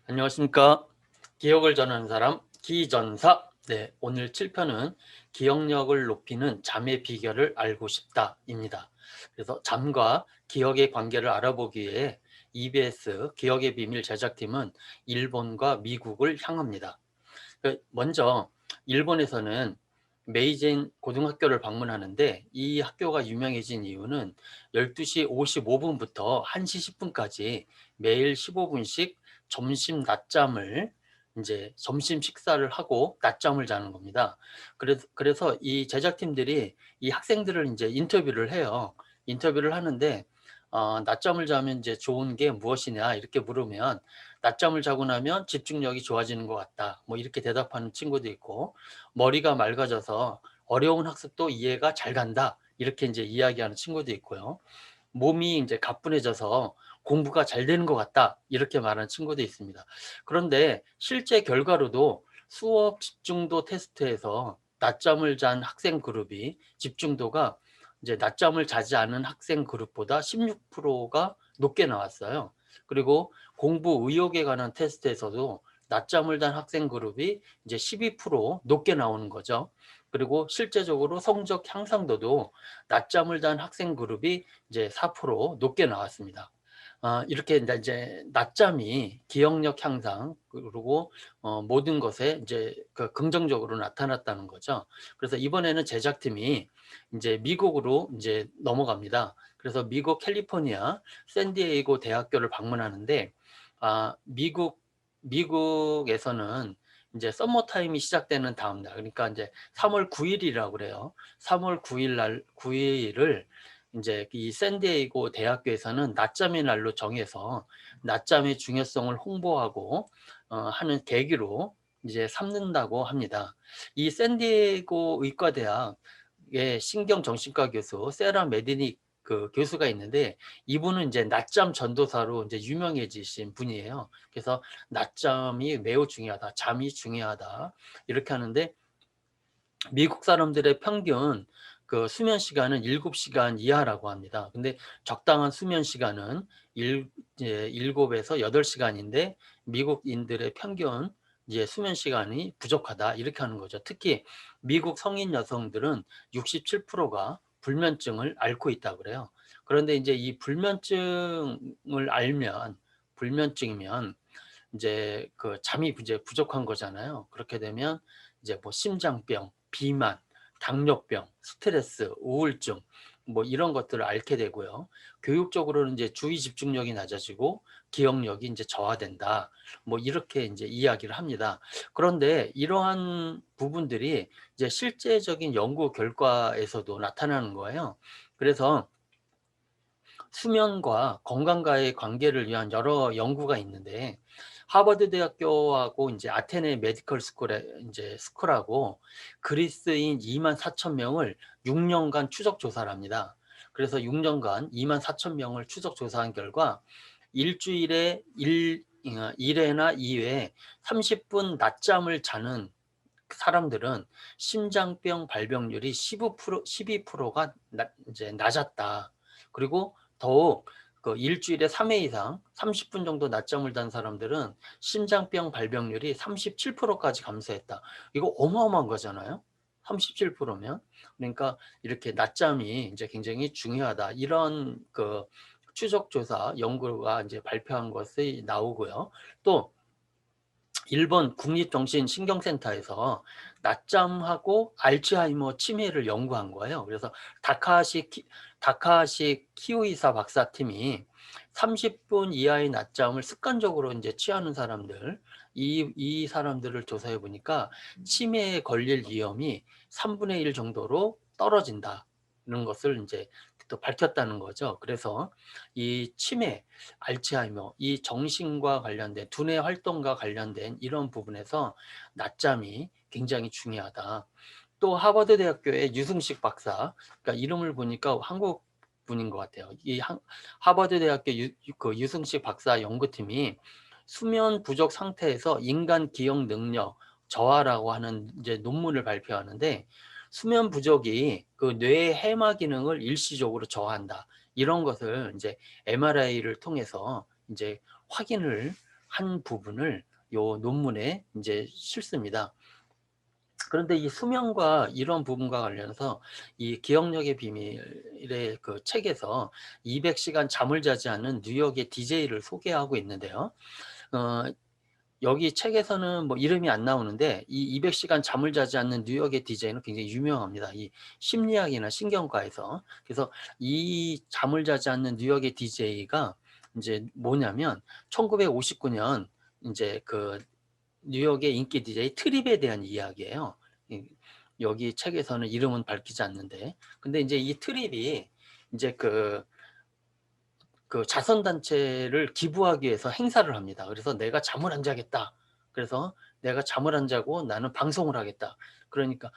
안녕하십니까. 기억을 전하는 사람 기전사. 네, 오늘 7편은 기억력을 높이는 잠의 비결을 알고 싶다입니다. 그래서 잠과 기억의 관계를 알아보기 위해 EBS 기억의 비밀 제작팀은 일본과 미국을 향합니다. 먼저 일본에서는 메이젠 고등학교를 방문하는데, 이 학교가 유명해진 이유는 12시 55분부터 1시 10분까지 매일 15분씩 점심 점심 식사를 하고 낮잠을 자는 겁니다. 그래서 이 제작팀들이 이 학생들을 이제 인터뷰를 해요. 인터뷰를 하는데, 낮잠을 자면 이제 좋은 게 무엇이냐 이렇게 물으면, 낮잠을 자고 나면 집중력이 좋아지는 것 같다, 뭐 이렇게 대답하는 친구도 있고, 머리가 맑아져서 어려운 학습도 이해가 잘 간다, 이렇게 이제 이야기하는 친구도 있고요. 몸이 이제 가뿐해져서 공부가 잘 되는 것 같다, 이렇게 말하는 친구도 있습니다. 그런데 실제 결과로도 수업 집중도 테스트에서 낮잠을 잔 학생 그룹이 집중도가 이제 낮잠을 자지 않은 학생 그룹보다 16%가 높게 나왔어요. 그리고 공부 의욕에 관한 테스트에서도 낮잠을 잔 학생 그룹이 이제 12% 높게 나오는 거죠. 그리고 실제적으로 성적 향상도도 낮잠을 잔 학생 그룹이 이제 4% 높게 나왔습니다. 이렇게 이제 낮잠이 기억력 향상, 그리고 모든 것에 이제 그 긍정적으로 나타났다는 거죠. 그래서 이번에는 제작팀이 이제 미국으로 이제 넘어갑니다. 그래서 미국 캘리포니아 샌디에이고 대학교를 방문하는데, 미국에서는 이제 서머 타임이 시작되는 다음 날, 그러니까 이제 3월 9일이라고 그래요. 3월 9일을 이제 이 샌디에이고 대학교에서는 낮잠의 날로 정해서 낮잠의 중요성을 홍보하고 하는 계기로 이제 삼는다고 합니다. 이 샌디에이고 의과대학의 신경정신과 교수 세라 메디닉 그 교수가 있는데, 이분은 이제 낮잠 전도사로 이제 유명해지신 분이에요. 그래서 낮잠이 매우 중요하다, 잠이 중요하다, 이렇게 하는데, 미국 사람들의 평균 그 수면 시간은 7시간 이하라고 합니다. 근데 적당한 수면 시간은 7에서 8시간인데, 미국인들의 평균 이제 수면 시간이 부족하다, 이렇게 하는 거죠. 특히 미국 성인 여성들은 67%가 불면증을 앓고 있다고 그래요. 그런데 이제 이 불면증이면 이제 그 잠이 이제 부족한 거잖아요. 그렇게 되면 이제 뭐 심장병, 비만, 당뇨병, 스트레스, 우울증, 뭐 이런 것들을 앓게 되고요. 교육적으로는 이제 주의 집중력이 낮아지고 기억력이 이제 저하된다, 뭐 이렇게 이제 이야기를 합니다. 그런데 이러한 부분들이 이제 실제적인 연구 결과에서도 나타나는 거예요. 그래서 수면과 건강과의 관계를 위한 여러 연구가 있는데, 하버드 대학교하고 이제 아테네 메디컬 스쿨하고 그리스인 2만 4천 명을 6년간 추적 조사를 합니다. 그래서 6년간 2만 4천 명을 추적 조사한 결과, 일주일에 1회나 2회 30분 낮잠을 자는 사람들은 심장병 발병률이 12%가 이제 낮았다. 그리고 더욱 그 일주일에 3회 이상 30분 정도 낮잠을 잔 사람들은 심장병 발병률이 37%까지 감소했다. 이거 어마어마한 거잖아요. 37%면. 그러니까 이렇게 낮잠이 이제 굉장히 중요하다, 이런 그 추적 조사 연구가 이제 발표한 것이 나오고요. 또 일본 국립정신신경센터에서 낮잠하고 알츠하이머 치매를 연구한 거예요. 그래서 다카하시 키우이사 박사팀이 30분 이하의 낮잠을 습관적으로 이제 취하는 사람들, 이 사람들을 조사해 보니까 치매에 걸릴 위험이 3분의 1 정도로 떨어진다는 것을 이제 또 밝혔다는 거죠. 그래서 이 치매, 알츠하이머, 이 정신과 관련된 두뇌 활동과 관련된 이런 부분에서 낮잠이 굉장히 중요하다. 또 하버드 대학교의 유승식 박사, 그러니까 이름을 보니까 한국 분인 것 같아요. 하버드 대학교 그 유승식 박사 연구팀이 수면 부족 상태에서 인간 기억 능력 저하라고 하는 이제 논문을 발표하는데, 수면 부족이 그 뇌의 해마 기능을 일시적으로 저하한다, 이런 것을 이제 MRI를 통해서 이제 확인을 한 부분을 요 논문에 이제 실습니다. 그런데 이 수면과 이런 부분과 관련해서 이 기억력의 비밀의 그 책에서 200시간 잠을 자지 않는 뉴욕의 DJ를 소개하고 있는데요. 어, 여기 책에서는 뭐 이름이 안 나오는데 이 200시간 잠을 자지 않는 뉴욕의 DJ는 굉장히 유명합니다. 이 심리학이나 신경과에서. 그래서 이 잠을 자지 않는 뉴욕의 DJ가 이제 뭐냐면 1959년 이제 그 뉴욕의 인기 DJ 트립에 대한 이야기예요. 여기 책에서는 이름은 밝히지 않는데, 근데 이제 이 트립이 이제 그 자선단체를 기부하기 위해서 행사를 합니다. 그래서 내가 잠을 안 자겠다. 그래서 내가 잠을 안 자고 나는 방송을 하겠다. 그러니까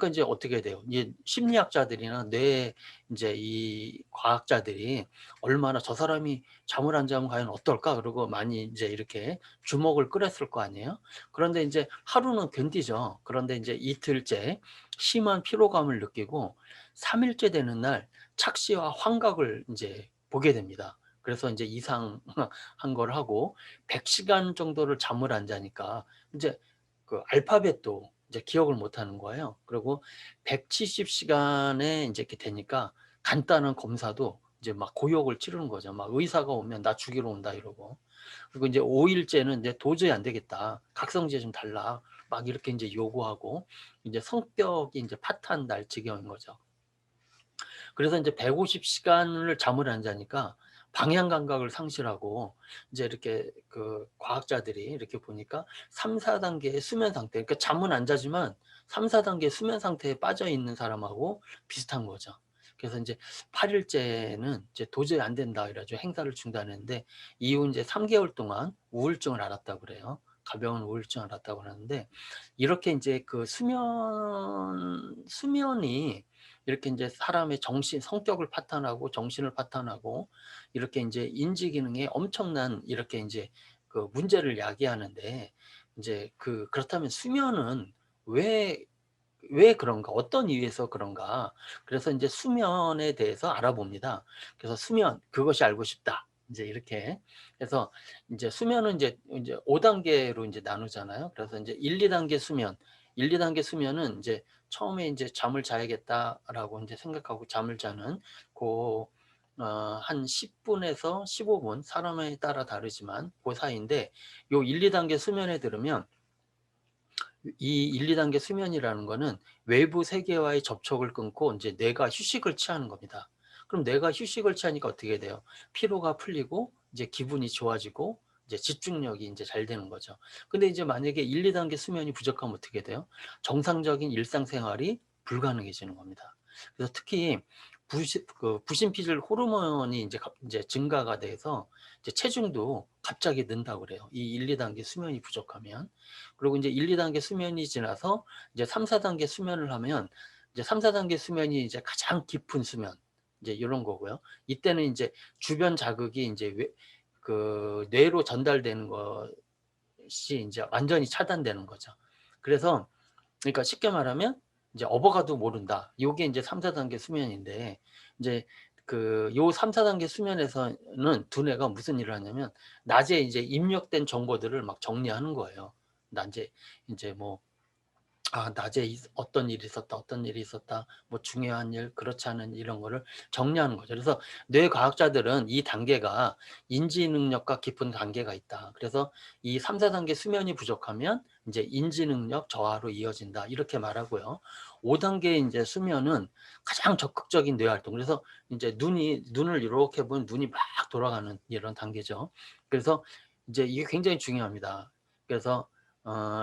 이제 어떻게 돼요? 이제 심리학자들이나 뇌 이제 이 과학자들이 얼마나 저 사람이 잠을 안 자면 과연 어떨까? 그러고 많이 이제 이렇게 주목을 끌었을 거 아니에요? 그런데 이제 하루는 견디죠. 그런데 이제 이틀째 심한 피로감을 느끼고 3일째 되는 날 착시와 환각을 이제 보게 됩니다. 그래서 이제 이상한 걸 하고 100시간 정도를 잠을 안 자니까 이제 그 알파벳도 이제 기억을 못 하는 거예요. 그리고 170시간에 이제 이렇게 되니까 간단한 검사도 이제 막 고역을 치르는 거죠. 막 의사가 오면 나 죽이러 온다 이러고. 그리고 이제 5일째는 이제 도저히 안 되겠다. 각성제 좀 달라. 막 이렇게 이제 요구하고 이제 성격이 이제 파탄 날 지경인 거죠. 그래서 이제 150시간을 잠을 안 자니까 방향 감각을 상실하고 이제 이렇게 그 과학자들이 이렇게 보니까 3, 4단계의 수면 상태, 그러니까 잠은 안 자지만 3, 4단계 수면 상태에 빠져 있는 사람하고 비슷한 거죠. 그래서 이제 8일째는 이제 도저히 안 된다 이래가지고 행사를 중단했는데 이후 이제 3개월 동안 우울증을 앓았다고 그래요. 가벼운 우울증을 앓았다고 하는데 이렇게 이제 그 수면이 이렇게 이제 사람의 정신, 성격을 파탄하고 정신을 파탄하고 이렇게 이제 인지 기능에 엄청난 이렇게 이제 그 문제를 야기하는데 이제 그렇다면 수면은 왜, 왜 그런가? 어떤 이유에서 그런가? 그래서 이제 수면에 대해서 알아봅니다. 그래서 수면, 그것이 알고 싶다. 이제 이렇게 해서 이제 수면은 이제 5단계로 이제 나누잖아요. 그래서 이제 1, 2단계 수면, 1, 2단계 수면은 이제 처음에 이제 잠을 자야겠다라고 이제 생각하고 잠을 자는 그 한 10분에서 15분 사람에 따라 다르지만 그 사이인데 요 1, 2단계 수면에 들으면 이 1, 2단계 수면이라는 거는 외부 세계와의 접촉을 끊고 이제 뇌가 휴식을 취하는 겁니다. 그럼 뇌가 휴식을 취하니까 어떻게 돼요? 피로가 풀리고 이제 기분이 좋아지고 이제 집중력이 이제 잘 되는 거죠. 근데 이제 만약에 1, 2단계 수면이 부족하면 어떻게 돼요? 정상적인 일상생활이 불가능해지는 겁니다. 그래서 특히 부신피질 호르몬이 이제 증가가 돼서 이제 체중도 갑자기 는다고 그래요. 이 1, 2단계 수면이 부족하면. 그리고 이제 1, 2단계 수면이 지나서 이제 3, 4단계 수면을 하면 이제 3, 4단계 수면이 이제 가장 깊은 수면 이제 이런 거고요. 이때는 이제 주변 자극이 이제 그 뇌로 전달되는 것이 이제 완전히 차단되는 거죠. 그래서 그러니까 쉽게 말하면 이제 업어가도 모른다. 요게 이제 3, 4단계 수면인데 이제 요 3, 4단계 수면에서는 두뇌가 무슨 일을 하냐면 낮에 이제 입력된 정보들을 막 정리하는 거예요. 낮에 이제 뭐 낮에 어떤 일이 있었다, 어떤 일이 있었다, 뭐 중요한 일, 그렇지 않은 이런 거를 정리하는 거죠. 그래서 뇌과학자들은 이 단계가 인지 능력과 깊은 관계가 있다. 그래서 이 3, 4단계 수면이 부족하면 이제 인지 능력 저하로 이어진다. 이렇게 말하고요. 5단계 이제 수면은 가장 적극적인 뇌 활동. 그래서 이제 눈을 이렇게 보면 눈이 막 돌아가는 이런 단계죠. 그래서 이제 이게 굉장히 중요합니다. 그래서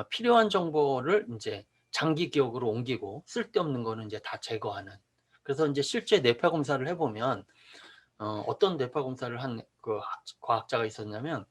필요한 정보를 이제 장기 기억으로 옮기고 쓸데없는 거는 이제 다 제거하는. 그래서 이제 실제 뇌파 검사를 해보면 어떤 뇌파 검사를 한 그 과학자가 있었냐면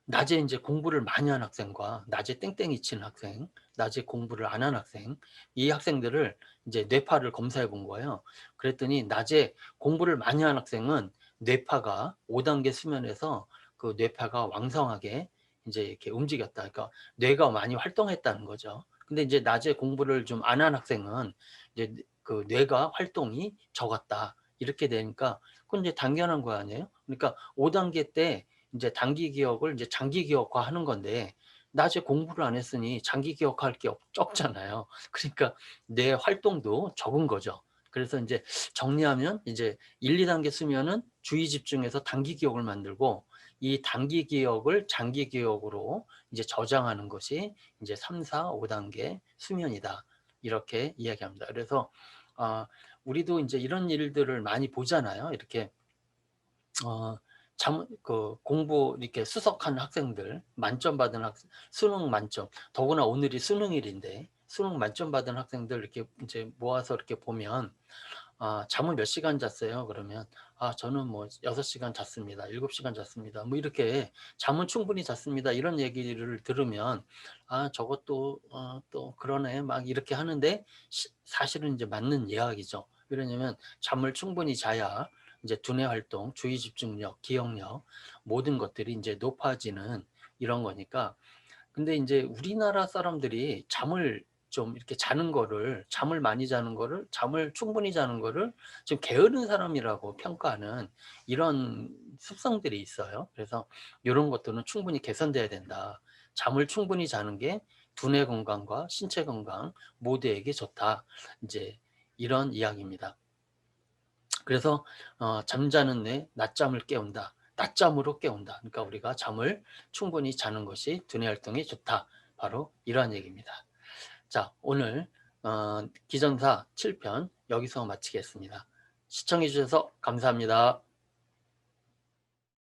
낮에 이제 공부를 많이 한 학생과 낮에 땡땡이 치는 학생, 낮에 공부를 안 한 학생, 이 학생들을 이제 뇌파를 검사해 본 거예요. 그랬더니 낮에 공부를 많이 한 학생은 뇌파가 5단계 수면에서 그 뇌파가 왕성하게 이제 이렇게 움직였다. 그러니까 뇌가 많이 활동했다는 거죠. 근데 이제 낮에 공부를 좀 안 한 학생은 이제 그 뇌가 활동이 적었다. 이렇게 되니까 그건 이제 당연한 거 아니에요? 그러니까 5단계 때 이제 단기 기억을 이제 장기 기억화하는 건데 낮에 공부를 안 했으니 장기 기억할 게 적잖아요. 그러니까 내 활동도 적은 거죠. 그래서 이제 정리하면 이제 1, 2단계 수면은 주의 집중해서 단기 기억을 만들고 이 단기 기억을 장기 기억으로 이제 저장하는 것이 이제 3, 4, 5단계 수면이다. 이렇게 이야기합니다. 그래서 우리도 이제 이런 일들을 많이 보잖아요. 이렇게 공부 이렇게 수석한 학생들, 만점 받은 수능 만점, 더구나 오늘이 수능일인데 수능 만점 받은 학생들 이렇게 이제 모아서 이렇게 보면 잠을 몇 시간 잤어요? 그러면 저는 뭐 6시간 잤습니다. 7시간 잤습니다. 뭐 이렇게 잠은 충분히 잤습니다. 이런 얘기를 들으면 저것도 또 그러네 막 이렇게 하는데 사실은 이제 맞는 이야기죠. 왜냐면 잠을 충분히 자야 이제 두뇌 활동, 주의 집중력, 기억력 모든 것들이 이제 높아지는 이런 거니까. 근데 이제 우리나라 사람들이 잠을 좀 이렇게 잠을 많이 자는 거를, 잠을 충분히 자는 거를 좀 게으른 사람이라고 평가하는 이런 습성들이 있어요. 그래서 이런 것들은 충분히 개선돼야 된다. 잠을 충분히 자는 게 두뇌 건강과 신체 건강 모두에게 좋다. 이제 이런 이야기입니다. 그래서 잠자는 내 낮잠을 깨운다. 낮잠으로 깨운다. 그러니까 우리가 잠을 충분히 자는 것이 두뇌 활동에 좋다. 바로 이러한 얘기입니다. 자, 오늘 기전사 7편 여기서 마치겠습니다. 시청해 주셔서 감사합니다.